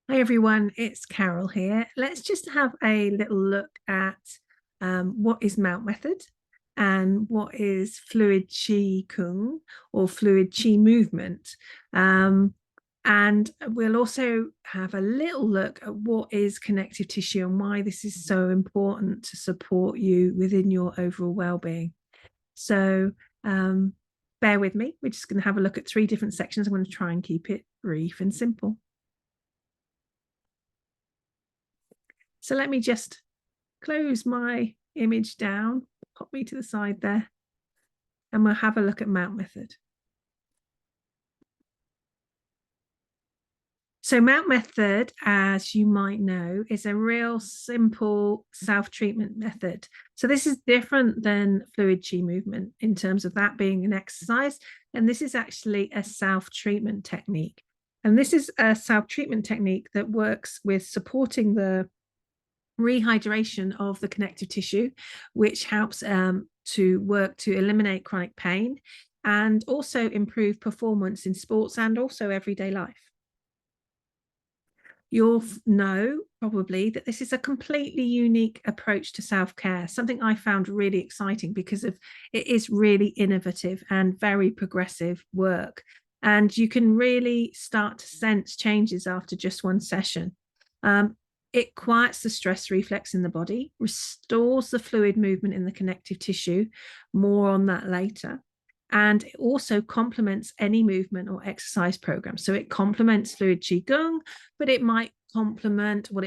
Hi everyone, it's Carol here. Let's just have a little look at what is Mount Method and what is fluid Qi Kung or fluid Qi movement. And we'll also have a little look at what is connective tissue and why this is so important to support you within your overall well-being. So bear with me. We're just going to have a look at 3 different sections. I'm going to try and keep it brief and simple. So let me just close my image down, pop me to the side there, and we'll have a look at Mount Method. So Mount Method, as you might know, is a real simple self-treatment method. So this is different than fluid Qi movement in terms of that being an exercise. And this is actually a self-treatment technique. And this is a self-treatment technique that works with supporting the rehydration of the connective tissue, which helps to work to eliminate chronic pain and also improve performance in sports and also everyday life. You'll know probably that this is a completely unique approach to self-care, something I found really exciting because it is really innovative and very progressive work. And you can really start to sense changes after just one session. It quiets the stress reflex in the body, restores the fluid movement in the connective tissue, more on that later. And it also complements any movement or exercise program. So it complements fluid Qigong, but it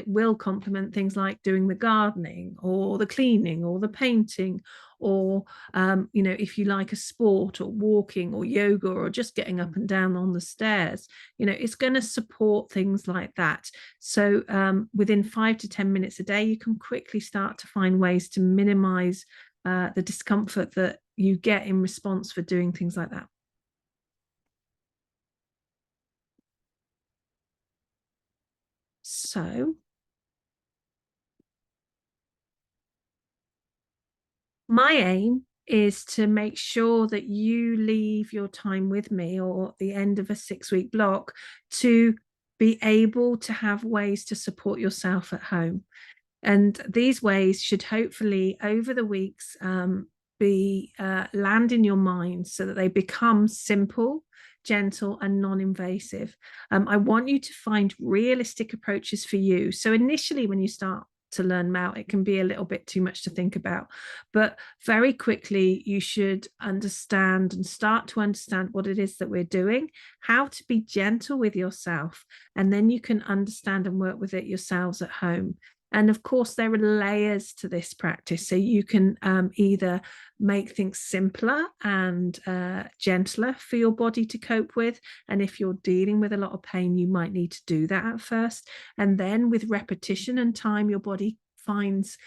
will complement things like doing the gardening or the cleaning or the painting, or if you like a sport or walking or yoga or just getting up and down on the stairs, it's going to support things like that. So within 5 to 10 minutes a day, you can quickly start to find ways to minimize the discomfort that you get in response for doing things like that. So my aim is to make sure that you leave your time with me or the end of a 6-week block to be able to have ways to support yourself at home. And these ways should hopefully over the weeks be land in your mind so that they become simple, gentle and non-invasive. I want you to find realistic approaches for you. So initially when you start to learn Mount, it can be a little bit too much to think about, but very quickly you should understand and start to understand what it is that we're doing, how to be gentle with yourself, and then you can understand and work with it yourselves at home. And of course, there are layers to this practice. So you can either make things simpler and gentler for your body to cope with. And if you're dealing with a lot of pain, you might need to do that at first. And then with repetition and time, your body finds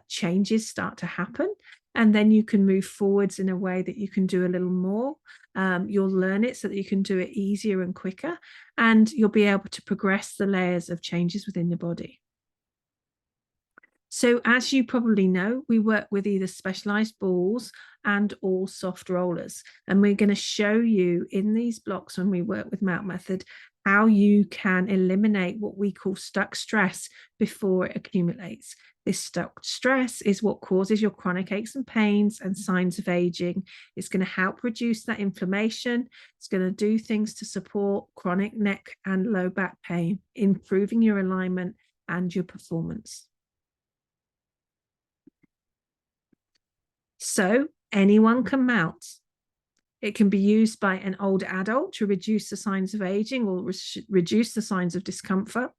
changes start to happen. And then you can move forwards in a way that you can do a little more. You'll learn it so that you can do it easier and quicker. And you'll be able to progress the layers of changes within your body. So as you probably know, we work with either specialized balls and or soft rollers. And we're going to show you in these blocks when we work with Mount Method, how you can eliminate what we call stuck stress before it accumulates. This stuck stress is what causes your chronic aches and pains and signs of aging. It's going to help reduce that inflammation. It's going to do things to support chronic neck and low back pain, improving your alignment and your performance. So anyone can mount. It can be used by an older adult to reduce the signs of aging or reduce the signs of discomfort.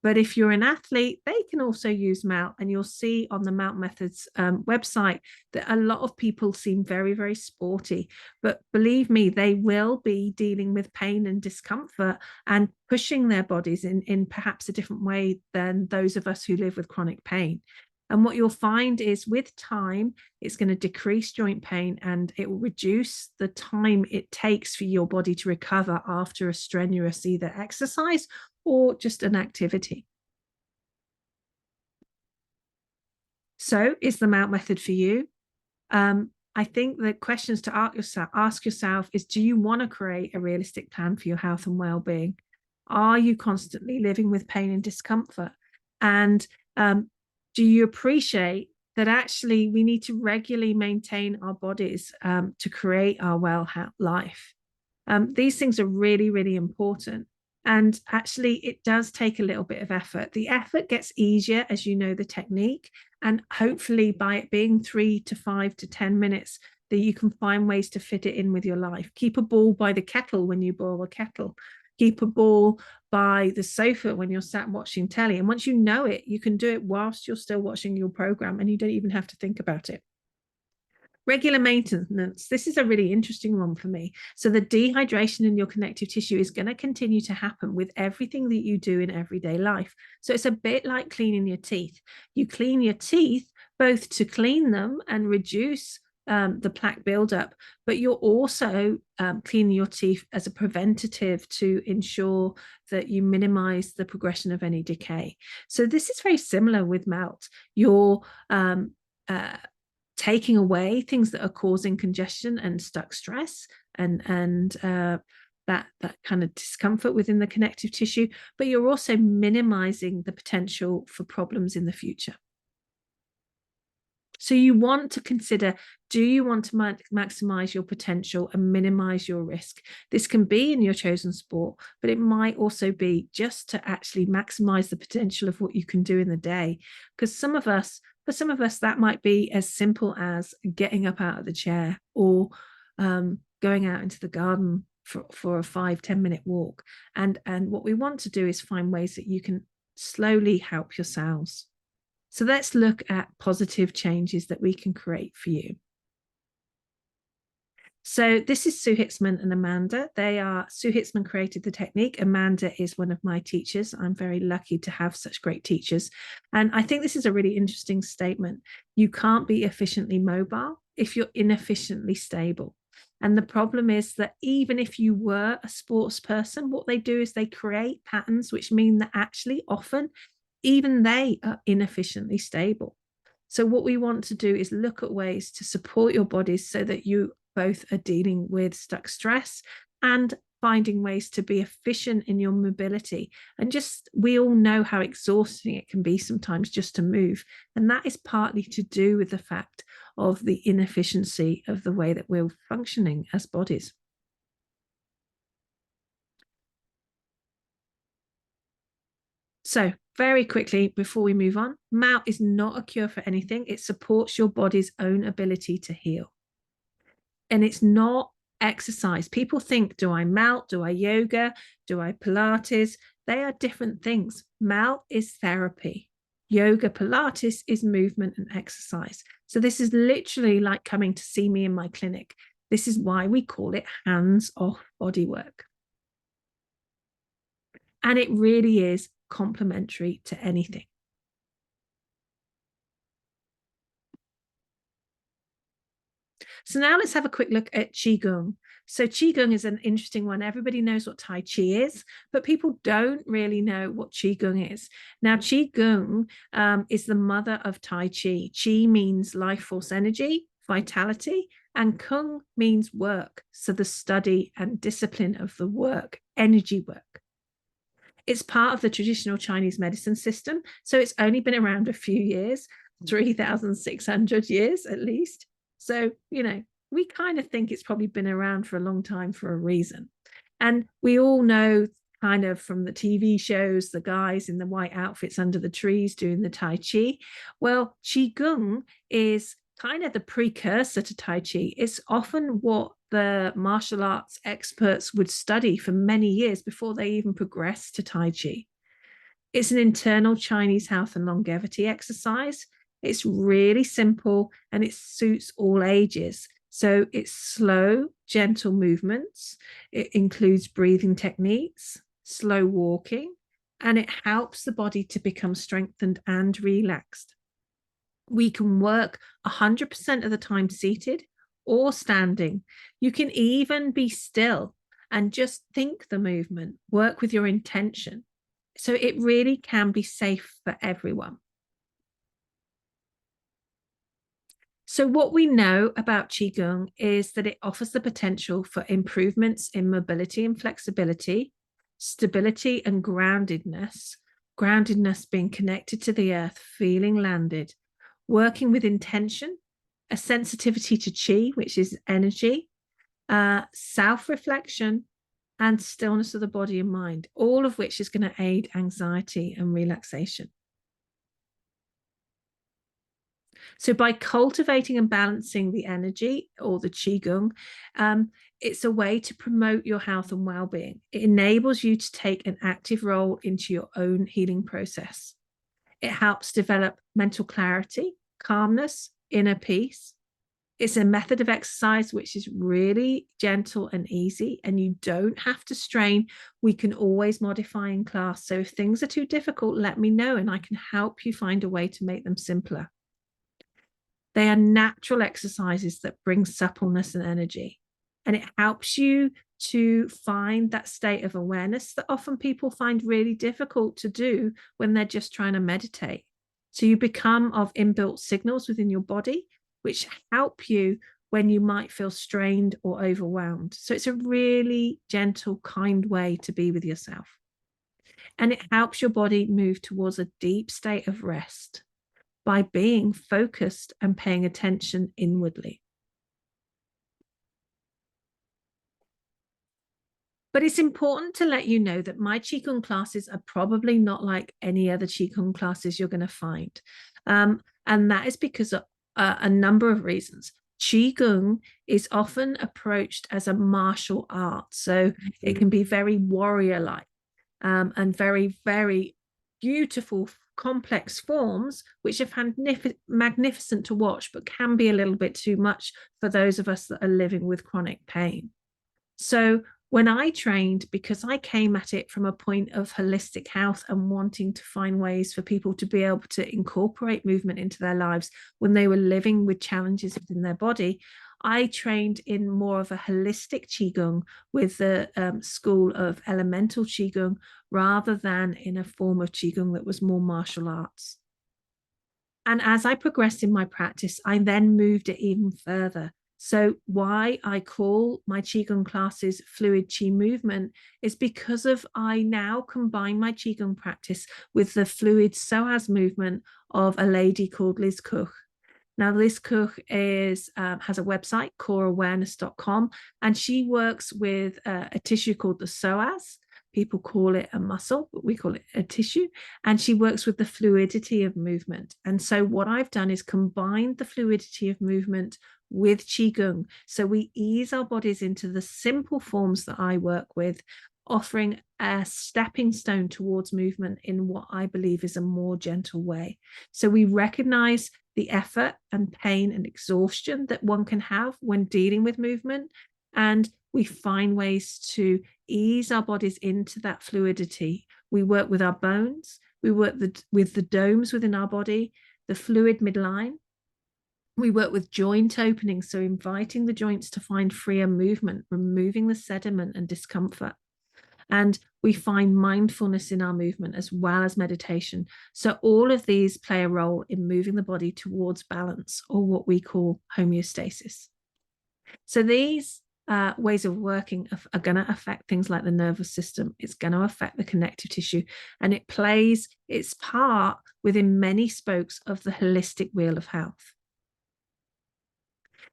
But if you're an athlete, they can also use Mount. And you'll see on the Mount Methods website that a lot of people seem very, very sporty. But believe me, they will be dealing with pain and discomfort and pushing their bodies in perhaps a different way than those of us who live with chronic pain. And what you'll find is with time, it's going to decrease joint pain and it will reduce the time it takes for your body to recover after a strenuous either exercise or just an activity. So is the Mount Method for you? I think the questions to ask yourself is, do you want to create a realistic plan for your health and well-being? Are you constantly living with pain and discomfort? And do you appreciate that actually we need to regularly maintain our bodies to create our well life? These things are really, really important. And actually, it does take a little bit of effort. The effort gets easier as you know the technique. And hopefully, by it being 3 to 5 to 10 minutes, that you can find ways to fit it in with your life. Keep a ball by the kettle when you boil a kettle. Keep a ball by the sofa when you're sat watching telly. And once you know it, you can do it whilst you're still watching your program and you don't even have to think about it. Regular maintenance. This is a really interesting one for me. So the dehydration in your connective tissue is going to continue to happen with everything that you do in everyday life. So it's a bit like cleaning your teeth. You clean your teeth both to clean them and reduce the plaque buildup, but you're also cleaning your teeth as a preventative to ensure that you minimize the progression of any decay. So this is very similar with melt. You're taking away things that are causing congestion and stuck stress and that kind of discomfort within the connective tissue, but you're also minimizing the potential for problems in the future. So you want to consider, do you want to maximize your potential and minimize your risk? This can be in your chosen sport, but it might also be just to actually maximize the potential of what you can do in the day. Because for some of us, that might be as simple as getting up out of the chair or going out into the garden for a 5-10 minute walk. And what we want to do is find ways that you can slowly help yourselves. So let's look at positive changes that we can create for you. So this is Sue Hicksman and Amanda. Sue Hicksman created the technique. Amanda is one of my teachers. I'm very lucky to have such great teachers. And I think this is a really interesting statement. You can't be efficiently mobile if you're inefficiently stable. And the problem is that even if you were a sports person, what they do is they create patterns which mean that actually often even they are inefficiently stable. So what we want to do is look at ways to support your bodies so that you both are dealing with stuck stress and finding ways to be efficient in your mobility. And just, we all know how exhausting it can be sometimes just to move. And that is partly to do with the fact of the inefficiency of the way that we're functioning as bodies. So very quickly, before we move on, melt is not a cure for anything. It supports your body's own ability to heal. And it's not exercise. People think, do I melt? Do I yoga? Do I Pilates? They are different things. Melt is therapy. Yoga, Pilates is movement and exercise. So this is literally like coming to see me in my clinic. This is why we call it hands-off bodywork. And it really is complementary to anything. So now let's have a quick look at Qigong. So Qigong is an interesting one. Everybody knows what Tai Chi is, but people don't really know what Qigong is. Now, Qigong is the mother of Tai Chi. Qi means life force energy, vitality, and Kung means work. So the study and discipline of the work, energy work. It's part of the traditional Chinese medicine system. So it's only been around a few years, 3,600 years at least. So, we kind of think it's probably been around for a long time for a reason. And we all know kind of from the TV shows, the guys in the white outfits under the trees doing the Tai Chi. Well, Qigong is kind of the precursor to Tai Chi. It's often what the martial arts experts would study for many years before they even progress to Tai Chi. It's an internal Chinese health and longevity exercise. It's really simple and it suits all ages. So it's slow, gentle movements. It includes breathing techniques, slow walking, and it helps the body to become strengthened and relaxed. We can work 100% of the time seated or standing. You can even be still and just think the movement, work with your intention. So it really can be safe for everyone. So what we know about Qigong is that it offers the potential for improvements in mobility and flexibility, stability and groundedness, groundedness being connected to the earth, feeling landed, working with intention, a sensitivity to chi, which is energy, self-reflection, and stillness of the body and mind, all of which is going to aid anxiety and relaxation. So by cultivating and balancing the energy or the qigong, it's a way to promote your health and well-being. It enables you to take an active role into your own healing process. It helps develop mental clarity, calmness, inner peace. It's a method of exercise which is really gentle and easy, and you don't have to strain. We can always modify in class. So if things are too difficult, let me know and I can help you find a way to make them simpler. They are natural exercises that bring suppleness and energy. And it helps you to find that state of awareness that often people find really difficult to do when they're just trying to meditate. So you become of inbuilt signals within your body, which help you when you might feel strained or overwhelmed. So it's a really gentle, kind way to be with yourself. And it helps your body move towards a deep state of rest by being focused and paying attention inwardly. But it's important to let you know that my Qigong classes are probably not like any other Qigong classes you're going to find. And that is because of a number of reasons. Qigong is often approached as a martial art. So it can be very warrior-like and very, very beautiful, complex forms, which are magnificent to watch, but can be a little bit too much for those of us that are living with chronic pain. So when I trained, because I came at it from a point of holistic health and wanting to find ways for people to be able to incorporate movement into their lives when they were living with challenges within their body, I trained in more of a holistic Qigong with the school of elemental Qigong rather than in a form of Qigong that was more martial arts. And as I progressed in my practice, I then moved it even further. So why I call my Qigong classes fluid Qi movement is because of I now combine my Qigong practice with the fluid psoas movement of a lady called Liz Koch. Now, Liz Koch has a website, coreawareness.com, and she works with a tissue called the psoas. People call it a muscle, but we call it a tissue. And she works with the fluidity of movement. And so what I've done is combined the fluidity of movement with Qigong. So we ease our bodies into the simple forms that I work with, offering a stepping stone towards movement in what I believe is a more gentle way. So we recognize the effort and pain and exhaustion that one can have when dealing with movement. And we find ways to ease our bodies into that fluidity. We work with our bones. We work with the domes within our body, the fluid midline. We work with joint openings, so inviting the joints to find freer movement, removing the sediment and discomfort. And we find mindfulness in our movement as well as meditation. So all of these play a role in moving the body towards balance, or what we call homeostasis. So these ways of working are going to affect things like the nervous system. It's going to affect the connective tissue, and it plays its part within many spokes of the holistic wheel of health.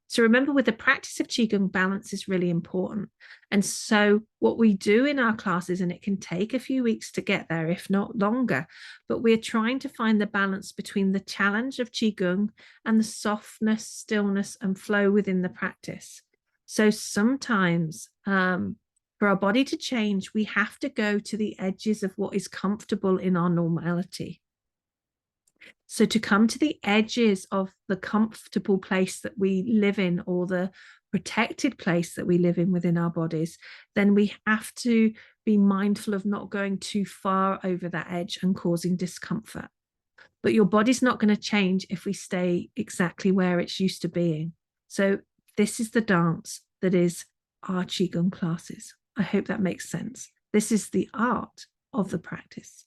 So remember, with the practice of Qigong, balance is really important. And so what we do in our classes, and it can take a few weeks to get there, if not longer, but we're trying to find the balance between the challenge of Qigong and the softness, stillness, and flow within the practice. So sometimes for our body to change, we have to go to the edges of what is comfortable in our normality. So to come to the edges of the comfortable place that we live in, or the protected place that we live in within our bodies, then we have to be mindful of not going too far over that edge and causing discomfort. But your body's not going to change if we stay exactly where it's used to being. So this is the dance that is our Qigong classes. I hope that makes sense. This is the art of the practice.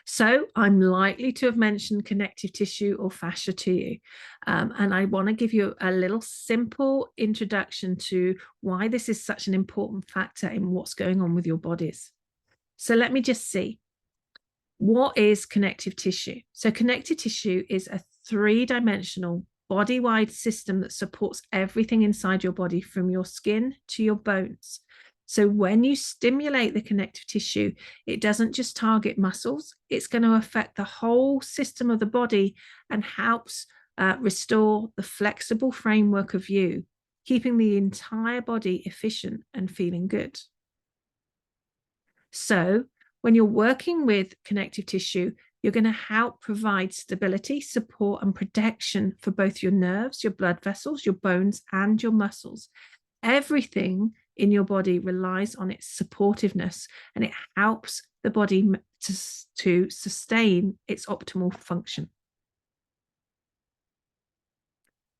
So I'm likely to have mentioned connective tissue or fascia to you. And I want to give you a little simple introduction to why this is such an important factor in what's going on with your bodies. So let me just see. What is connective tissue? So connective tissue is a three-dimensional body-wide system that supports everything inside your body from your skin to your bones. So when you stimulate the connective tissue, it doesn't just target muscles, it's going to affect the whole system of the body and helps restore the flexible framework of you, keeping the entire body efficient and feeling good. So when you're working with connective tissue, you're going to help provide stability, support, and protection for both your nerves, your blood vessels, your bones, and your muscles. Everything in your body relies on its supportiveness, and it helps the body to sustain its optimal function.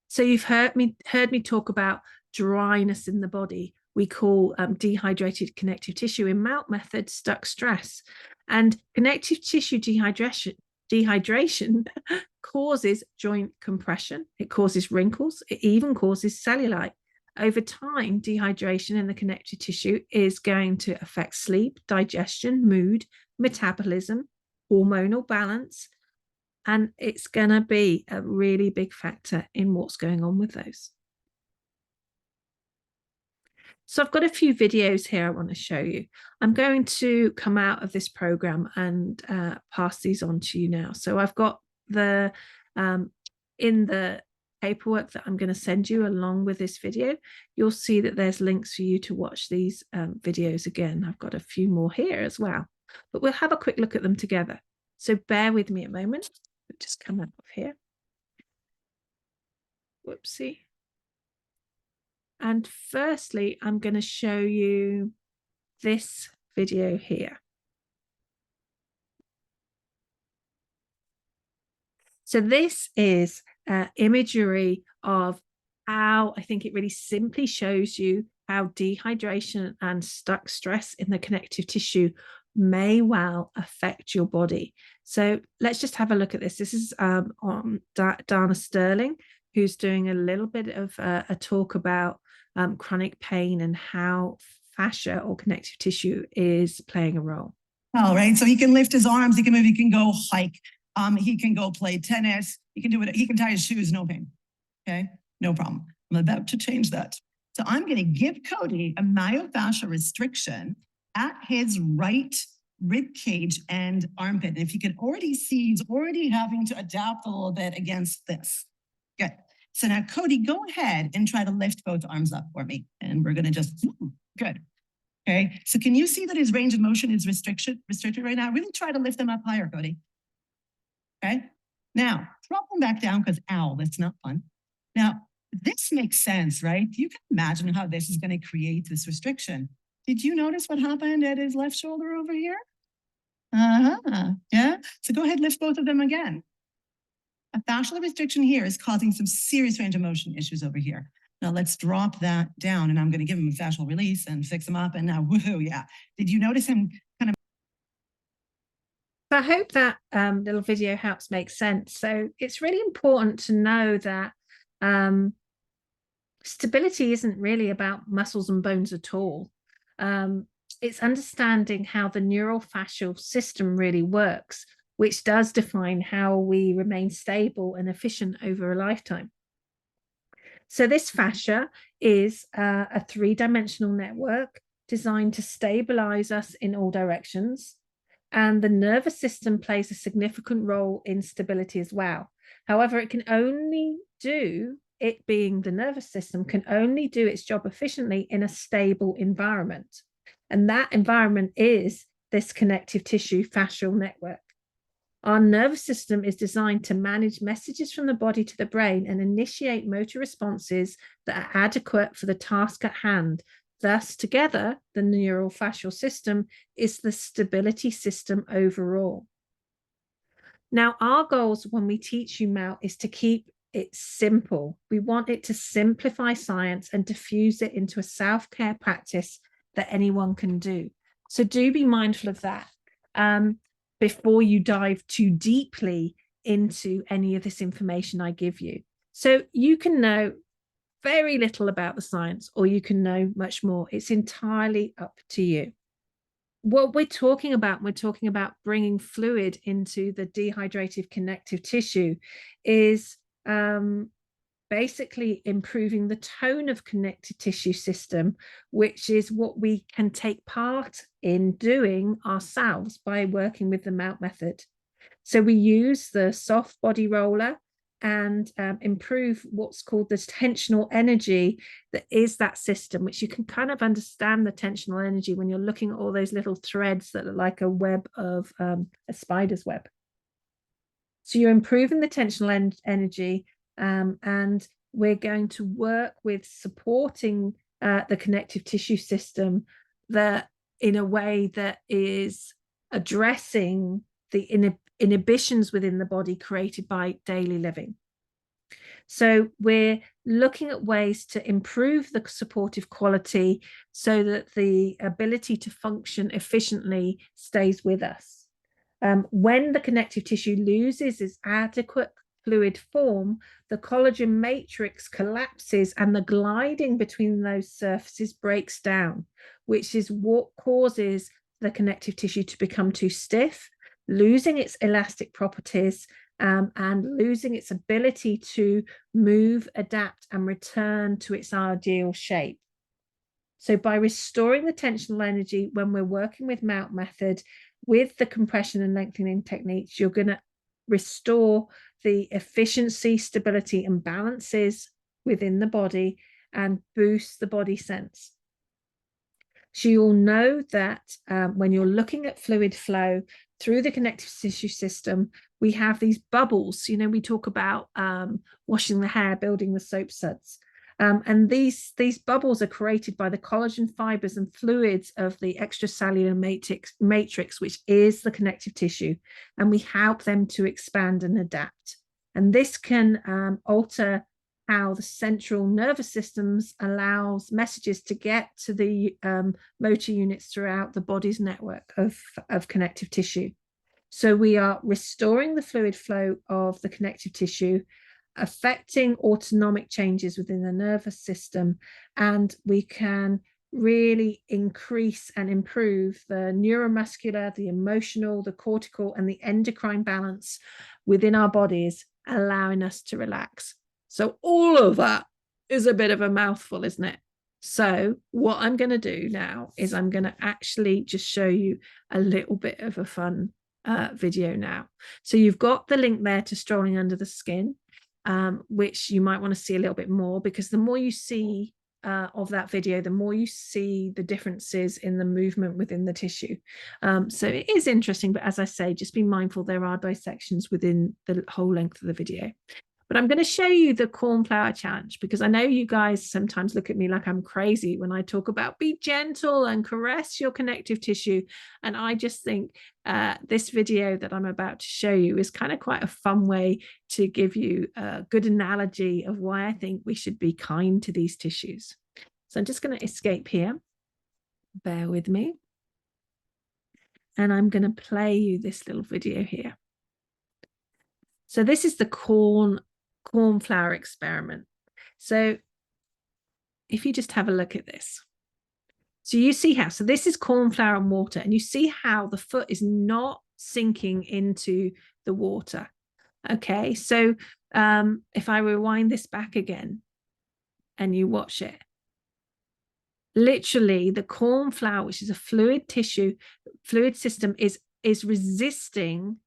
So you've heard me talk about dryness in the body. We call dehydrated connective tissue in MOUT method stuck stress. And connective tissue dehydration causes joint compression. It causes wrinkles. It even causes cellulite. Over time, dehydration in the connective tissue is going to affect sleep, digestion, mood, metabolism, hormonal balance, and it's going to be a really big factor in what's going on with those. So I've got a few videos here I want to show you. I'm going to come out of this program and pass these on to you now. So I've got the, in the paperwork that I'm going to send you along with this video, you'll see that there's links for you to watch these videos again. I've got a few more here as well, but we'll have a quick look at them together. So bear with me a moment. Just come out of here. Whoopsie. And firstly, I'm going to show you this video here. So this is imagery of how I think it really simply shows you how dehydration and stuck stress in the connective tissue may well affect your body. So let's just have a look at this. This is on Dana Sterling, who's doing a little bit of a talk about chronic pain and how fascia or connective tissue is playing a role. All right, so he can lift his arms, he can move, he can go hike, he can go play tennis, he can do it, he can tie his shoes, no pain. Okay, no problem. I'm about to change that. So I'm going to give Cody a myofascial restriction at his right rib cage and armpit. And if you can already see, he's already having to adapt a little bit against this. Good. So now, Cody, go ahead and try to lift both arms up for me. And we're going to just, good. Okay. So can you see that his range of motion is restricted right now? Really try to lift them up higher, Cody. Okay. Now, drop them back down because, ow, that's not fun. Now, this makes sense, right? You can imagine how this is going to create this restriction. Did you notice what happened at his left shoulder over here? Yeah. So go ahead, lift both of them again. A fascial restriction here is causing some serious range of motion issues over here. Now let's drop that down, and I'm going to give him a fascial release and fix him up. And now, woohoo, yeah. Did you notice him kind of? I hope that little video helps make sense. So it's really important to know that stability isn't really about muscles and bones at all. It's understanding how the neural fascial system really works, which does define how we remain stable and efficient over a lifetime. So this fascia is a three-dimensional network designed to stabilize us in all directions. And the nervous system plays a significant role in stability as well. However, it being the nervous system, can only do its job efficiently in a stable environment. And that environment is this connective tissue fascial network. Our nervous system is designed to manage messages from the body to the brain and initiate motor responses that are adequate for the task at hand. Thus, together, the neural fascial system is the stability system overall. Now, our goals when we teach you MOUT is to keep it simple. We want it to simplify science and diffuse it into a self-care practice that anyone can do. So do be mindful of that. before you dive too deeply into any of this information I give you. So you can know very little about the science, or you can know much more. It's entirely up to you. What we're talking about bringing fluid into the dehydrated connective tissue is basically improving the tone of connective tissue system, which is what we can take part in doing ourselves by working with the mount method. So we use the soft body roller and improve what's called the tensional energy that is that system, which you can kind of understand the tensional energy when you're looking at all those little threads that look like a web of a spider's web. So you're improving the tensional energy, and we're going to work with supporting the connective tissue system that in a way that is addressing the inhibitions within the body created by daily living. So we're looking at ways to improve the supportive quality so that the ability to function efficiently stays with us. When the connective tissue loses its adequate fluid form, the collagen matrix collapses and the gliding between those surfaces breaks down, which is what causes the connective tissue to become too stiff, losing its elastic properties, and losing its ability to move, adapt, and return to its ideal shape. So by restoring the tensional energy when we're working with mount method, with the compression and lengthening techniques, you're going to restore the efficiency, stability, and balances within the body and boost the body sense. So you'll know that when you're looking at fluid flow through the connective tissue system, we have these bubbles. You know, we talk about washing the hair, building the soap suds. And these bubbles are created by the collagen fibers and fluids of the extracellular matrix, which is the connective tissue, and we help them to expand and adapt. And this can alter how the central nervous systems allows messages to get to the motor units throughout the body's network of connective tissue. So we are restoring the fluid flow of the connective tissue, affecting autonomic changes within the nervous system, and we can really increase and improve the neuromuscular, the emotional, the cortical, and the endocrine balance within our bodies, allowing us to relax. So all of that is a bit of a mouthful, isn't it? So what I'm going to do now is I'm going to actually just show you a little bit of a fun video now. So you've got the link there to Strolling Under the Skin, which you might want to see a little bit more, because the more you see of that video, the more you see the differences in the movement within the tissue. So it is interesting, but as I say, just be mindful there are dissections within the whole length of the video. But I'm going to show you the cornflower challenge, because I know you guys sometimes look at me like I'm crazy when I talk about be gentle and caress your connective tissue. And I just think this video that I'm about to show you is kind of quite a fun way to give you a good analogy of why I think we should be kind to these tissues. So I'm just going to escape here. Bear with me. And I'm going to play you this little video here. So this is the cornflower experiment. So if you just have a look at this, so you see how, so this is cornflour and water, and you see how the foot is not sinking into the water. Okay, so if I rewind this back again and you watch it, literally the cornflour, which is a fluid system, is resisting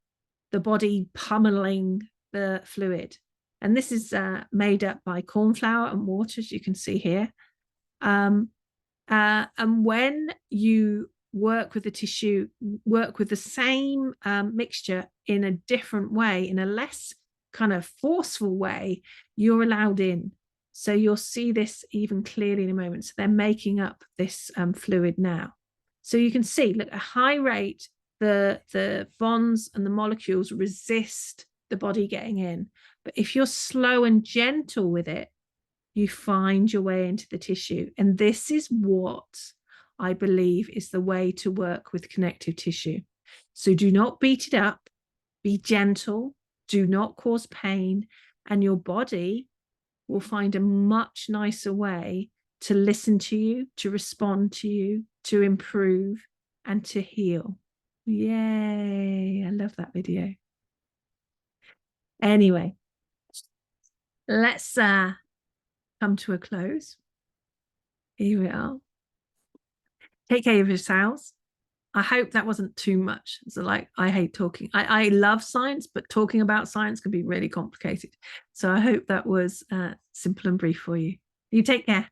the body pummeling the fluid. And this is made up by cornflour and water, as you can see here. And when you work with the tissue, work with the same mixture in a different way, in a less kind of forceful way, you're allowed in. So you'll see this even clearly in a moment. So they're making up this fluid now. So you can see, look, at a high rate, the bonds and the molecules resist the body getting in. But if you're slow and gentle with it, you find your way into the tissue. And this is what I believe is the way to work with connective tissue. So do not beat it up, be gentle, do not cause pain, and your body will find a much nicer way to listen to you, to respond to you, to improve, and to heal. Yay. I love that video. Anyway, let's come to a close. Here we are. Take care of yourselves. I hope that wasn't too much. So, like, I hate talking. I love science, but talking about science can be really complicated. So I hope that was simple and brief for you. You take care.